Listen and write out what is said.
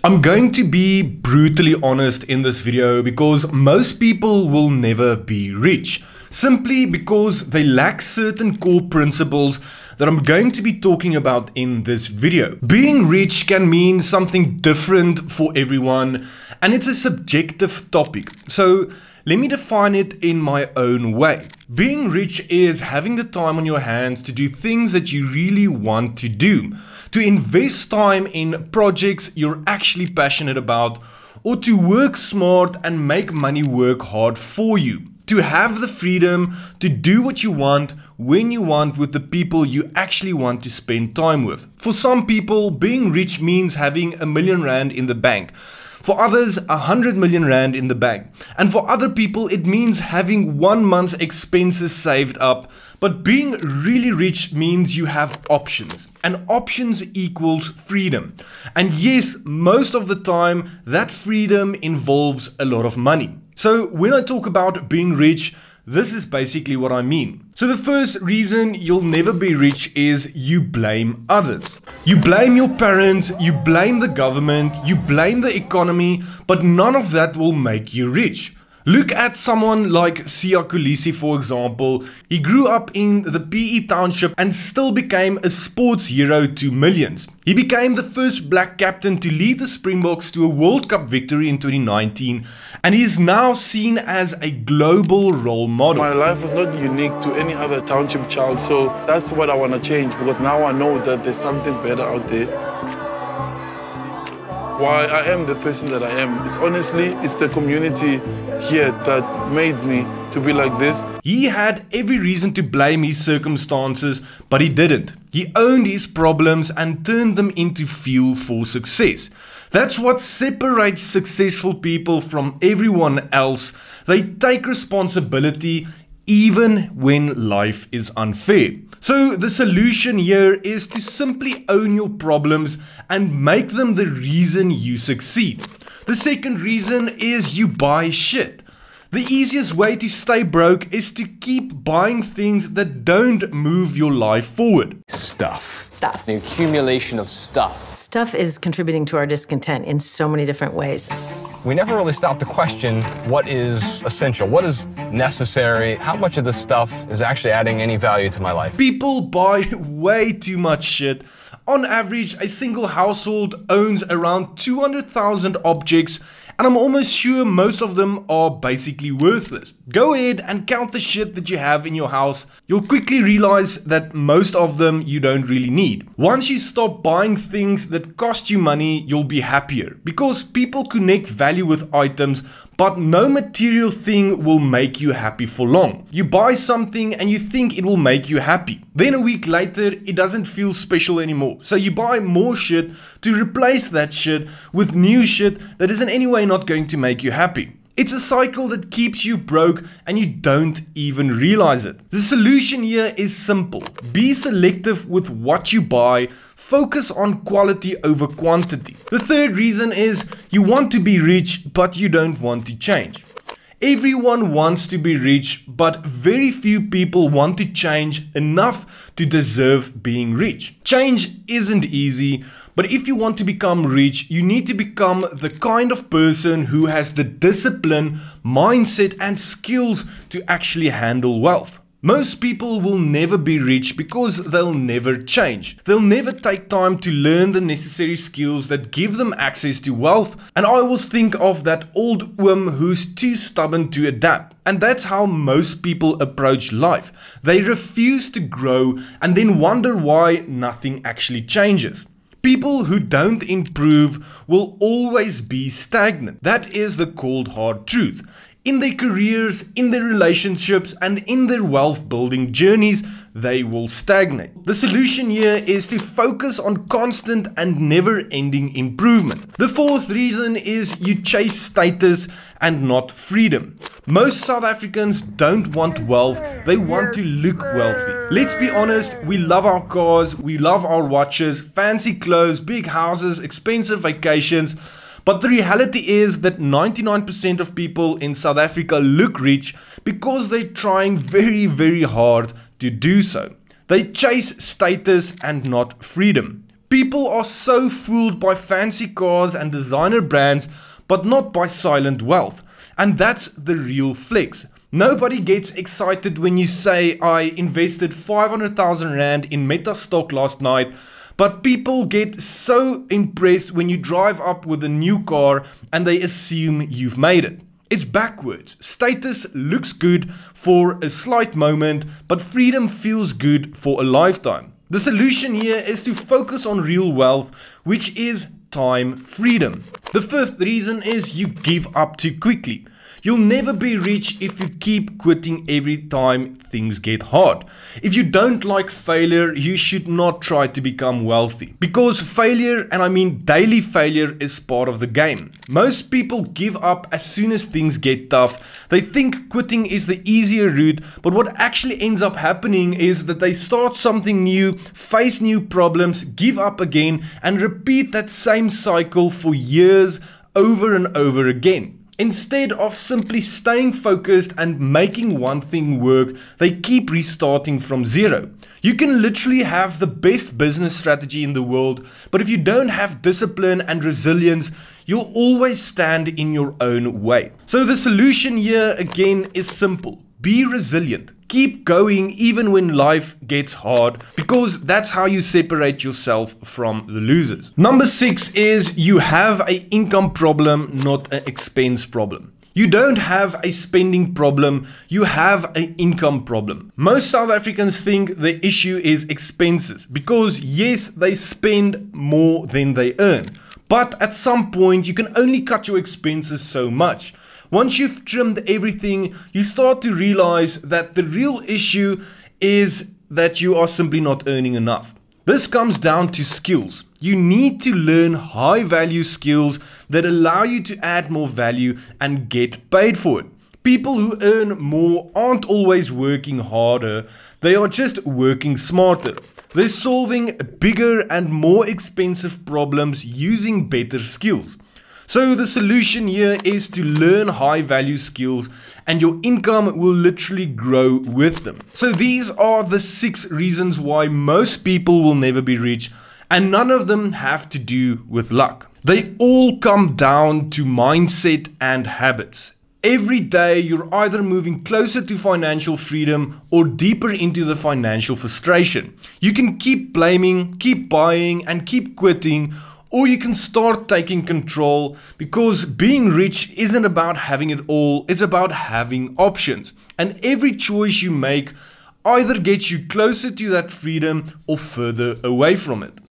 I'm going to be brutally honest in this video because most people will never be rich, simply because they lack certain core principles that I'm going to be talking about in this video. Being rich can mean something different for everyone, and it's a subjective topic. So let me define it in my own way. Being rich is having the time on your hands to do things that you really want to do, to invest time in projects you're actually passionate about, or to work smart and make money work hard for you. To have the freedom to do what you want, when you want, with the people you actually want to spend time with. For some people, being rich means having R1 million in the bank. For others, 100 million rand in the bank. And for other people, it means having 1 month's expenses saved up. But being really rich means you have options. And options equals freedom. And yes, most of the time, that freedom involves a lot of money. So when I talk about being rich, this is basically what I mean. So the first reason you'll never be rich is you blame others. You blame your parents, you blame the government, you blame the economy, but none of that will make you rich. Look at someone like Siya Kolisi, for example. He grew up in the PE township and still became a sports hero to millions. He became the first black captain to lead the Springboks to a World Cup victory in 2019, and he is now seen as a global role model. My life is not unique to any other township child, so that's what I want to change, because now I know that there's something better out there. Why I am the person that I am, it's the community here that made me to be like this. He had every reason to blame his circumstances, but he didn't. He owned his problems and turned them into fuel for success. That's what separates successful people from everyone else. They take responsibility even when life is unfair. So the solution here is to simply own your problems and make them the reason you succeed. The second reason is you buy shit. The easiest way to stay broke is to keep buying things that don't move your life forward. Stuff. The accumulation of stuff. Stuff is contributing to our discontent in so many different ways. We never really stop to question what is essential, what is necessary, how much of this stuff is actually adding any value to my life. People buy way too much shit. On average, a single household owns around 200,000 objects, and I'm almost sure most of them are basically worthless. Go ahead and count the shit that you have in your house. You'll quickly realize that most of them you don't really need. Once you stop buying things that cost you money, you'll be happier, because people connect value with items, but no material thing will make you happy for long. You buy something and you think it will make you happy. Then a week later, it doesn't feel special anymore. So you buy more shit to replace that shit with new shit that is in any way not going to make you happy. It's a cycle that keeps you broke and you don't even realize it. The solution here is simple. Be selective with what you buy. Focus on quality over quantity. The third reason is you want to be rich, but you don't want to change. Everyone wants to be rich, but very few people want to change enough to deserve being rich. Change isn't easy, but if you want to become rich, you need to become the kind of person who has the discipline, mindset, and skills to actually handle wealth. Most people will never be rich because they'll never change. They'll never take time to learn the necessary skills that give them access to wealth. And I always think of that old oom who's too stubborn to adapt. And that's how most people approach life. They refuse to grow and then wonder why nothing actually changes. People who don't improve will always be stagnant. That is the cold hard truth. In their careers, in their relationships, and in their wealth building journeys, they will stagnate. The solution here is to focus on constant and never-ending improvement. The fourth reason is you chase status and not freedom. Most South Africans don't want wealth, they want to look wealthy. Let's be honest, we love our cars, we love our watches, fancy clothes, big houses, expensive vacations. But the reality is that 99% of people in South Africa look rich because they're trying very, very hard to do so. They chase status and not freedom. People are so fooled by fancy cars and designer brands, but not by silent wealth. And that's the real flex. Nobody gets excited when you say, I invested 500,000 Rand in Meta stock last night, but people get so impressed when you drive up with a new car and they assume you've made it. It's backwards. Status looks good for a slight moment, but freedom feels good for a lifetime. The solution here is to focus on real wealth, which is time freedom. The fifth reason is you give up too quickly. You'll never be rich if you keep quitting every time things get hard. If you don't like failure, you should not try to become wealthy. Because failure, and I mean daily failure, is part of the game. Most people give up as soon as things get tough. They think quitting is the easier route, but what actually ends up happening is that they start something new, face new problems, give up again, and repeat that same cycle for years over and over again. Instead of simply staying focused and making one thing work, they keep restarting from zero. You can literally have the best business strategy in the world, but if you don't have discipline and resilience, you'll always stand in your own way. So the solution here again is simple. Be resilient. Keep going even when life gets hard, because that's how you separate yourself from the losers. Number 6 is you have an income problem, not an expense problem. You don't have a spending problem, you have an income problem. Most South Africans think the issue is expenses because yes, they spend more than they earn. But at some point, you can only cut your expenses so much. Once you've trimmed everything, you start to realize that the real issue is that you are simply not earning enough. This comes down to skills. You need to learn high value skills that allow you to add more value and get paid for it. People who earn more aren't always working harder, they are just working smarter. They're solving bigger and more expensive problems using better skills. So the solution here is to learn high value skills and your income will literally grow with them. So these are the 6 reasons why most people will never be rich, and none of them have to do with luck. They all come down to mindset and habits. Every day you're either moving closer to financial freedom or deeper into the financial frustration. You can keep blaming, keep buying and keep quitting, or you can start taking control, because being rich isn't about having it all, it's about having options. And every choice you make either gets you closer to that freedom or further away from it.